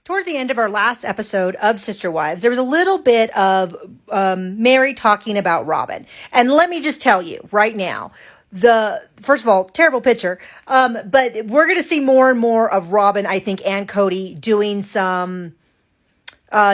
toward the end of our last episode of Sister Wives, there was a little bit of Meri talking about Robyn. And let me just tell you right now, first of all, terrible picture, but we're going to see more and more of Robyn, I think, and Cody doing some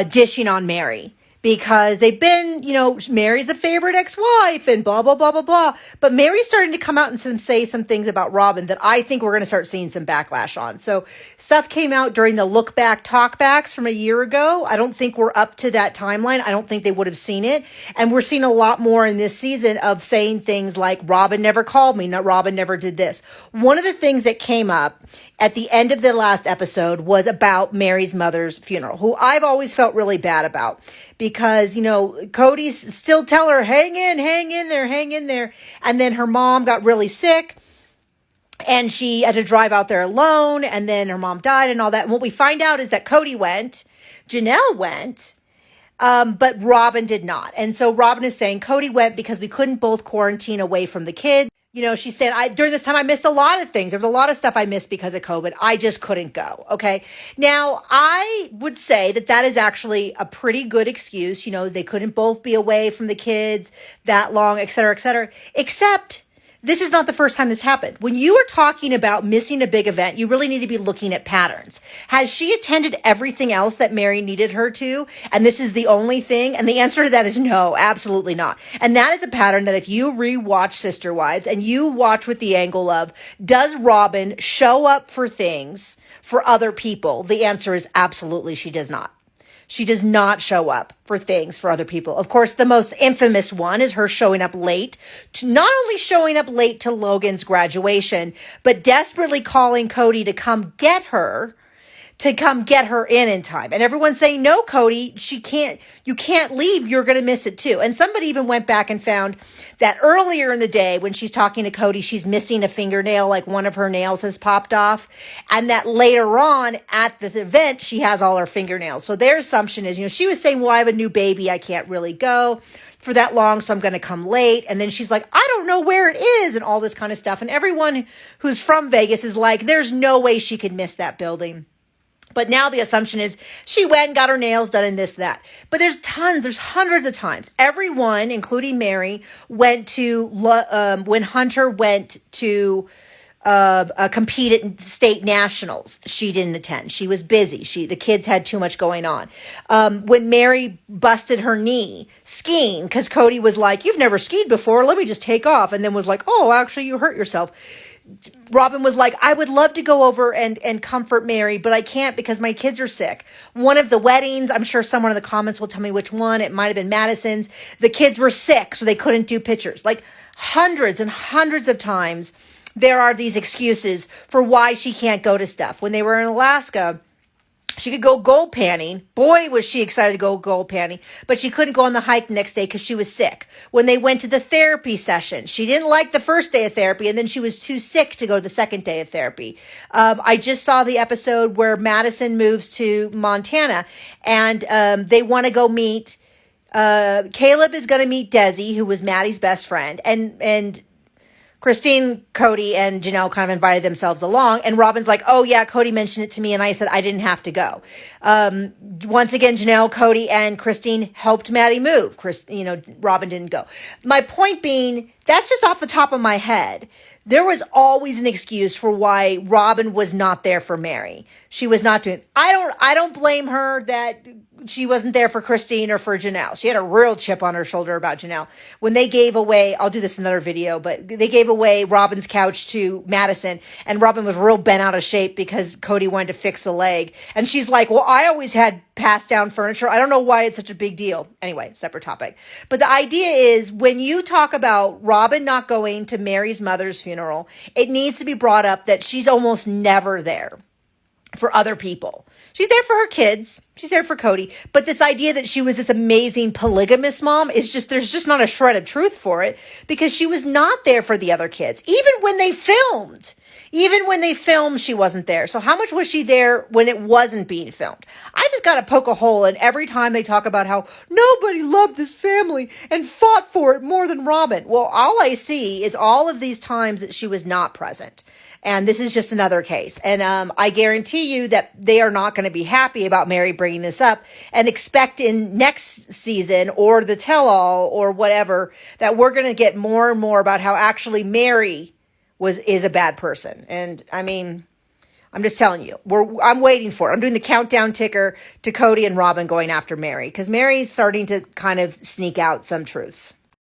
dishing on Meri. Because they've been, Meri's the favorite ex-wife and blah, blah, blah, blah, blah. But Meri's starting to come out and say some things about Robyn that I think we're going to start seeing some backlash on. So stuff came out during the look back, talk backs from a year ago. I don't think we're up to that timeline. I don't think they would have seen it. And we're seeing a lot more in this season of saying things like, Robyn never called me. No, Robyn never did this. One of the things that came up at the end of the last episode was about Meri's mother's funeral, who I've always felt really bad about because, Cody's still tell her, hang in there. And then her mom got really sick and she had to drive out there alone. And then her mom died and all that. And what we find out is that Cody went, Janelle went, but Robyn did not. And so Robyn is saying Cody went because we couldn't both quarantine away from the kids. She said, during this time, I missed a lot of things. There was a lot of stuff I missed because of COVID. I just couldn't go. Okay. Now, I would say that is actually a pretty good excuse. They couldn't both be away from the kids that long, et cetera, except this is not the first time this happened. When you are talking about missing a big event, you really need to be looking at patterns. Has she attended everything else that Meri needed her to? And this is the only thing? And the answer to that is no, absolutely not. And that is a pattern that if you rewatch Sister Wives and you watch with the angle of, does Robyn show up for things for other people? The answer is absolutely she does not. She does not show up for things for other people. Of course, the most infamous one is her showing up late, not only showing up late to Logan's graduation, but desperately calling Cody to come get her in time. And everyone's saying, no, Cody, you can't leave. You're going to miss it too. And somebody even went back and found that earlier in the day when she's talking to Cody, she's missing a fingernail, like one of her nails has popped off. And that later on at the event, she has all her fingernails. So their assumption is, she was saying, well, I have a new baby. I can't really go for that long, so I'm going to come late. And then she's like, I don't know where it is and all this kind of stuff. And everyone who's from Vegas is like, there's no way she could miss that building. But now the assumption is she went and got her nails done and this, that. But there's hundreds of times. Everyone, including Meri, went to, when Hunter went to compete at state nationals, she didn't attend. She was busy. The kids had too much going on. When Meri busted her knee skiing, because Cody was like, you've never skied before, let me just take off. And then was like, oh, actually you hurt yourself. Robyn was like, I would love to go over and comfort Meri, but I can't because my kids are sick. One of the weddings, I'm sure someone in the comments will tell me which one. It might have been Madison's. The kids were sick, so they couldn't do pictures. Like hundreds and hundreds of times, there are these excuses for why she can't go to stuff. When they were in Alaska, she could go gold panning. Boy, was she excited to go gold panning. But she couldn't go on the hike the next day because she was sick. When they went to the therapy session, she didn't like the first day of therapy, and then she was too sick to go to the second day of therapy. I just saw the episode where Madison moves to Montana, and they want to go meet. Caleb is going to meet Desi, who was Maddie's best friend, and Christine, Cody, and Janelle kind of invited themselves along. And Robyn's like, oh, yeah, Cody mentioned it to me. And I said I didn't have to go. Once again, Janelle, Cody, and Christine helped Maddie move. Robyn didn't go. My point being, that's just off the top of my head. There was always an excuse for why Robyn was not there for Meri. She was not doing. I don't blame her that she wasn't there for Christine or for Janelle. She had a real chip on her shoulder about Janelle. When they gave away, I'll do this in another video, but they gave away Robyn's couch to Madison, and Robyn was real bent out of shape because Cody wanted to fix a leg. And she's like, well, I always had passed down furniture. I don't know why it's such a big deal. Anyway, separate topic. But the idea is when you talk about Robyn not going to Meri's mother's funeral, it needs to be brought up that she's almost never there for other people. She's there for her kids. She's there for Cody. But this idea that she was this amazing polygamous mom is there's just not a shred of truth for it because she was not there for the other kids. Even when they filmed, she wasn't there. So how much was she there when it wasn't being filmed? I just got to poke a hole in every time they talk about how nobody loved this family and fought for it more than Robyn. Well, all I see is all of these times that she was not present. And this is just another case. And I guarantee you that they are not going to be happy about Meri bringing this up, and expect in next season or the tell-all or whatever that we're going to get more and more about how actually Meri is a bad person. And I mean, I'm just telling you, I'm waiting for it. I'm doing the countdown ticker to Cody and Robyn going after Meri, because Meri's starting to kind of sneak out some truths.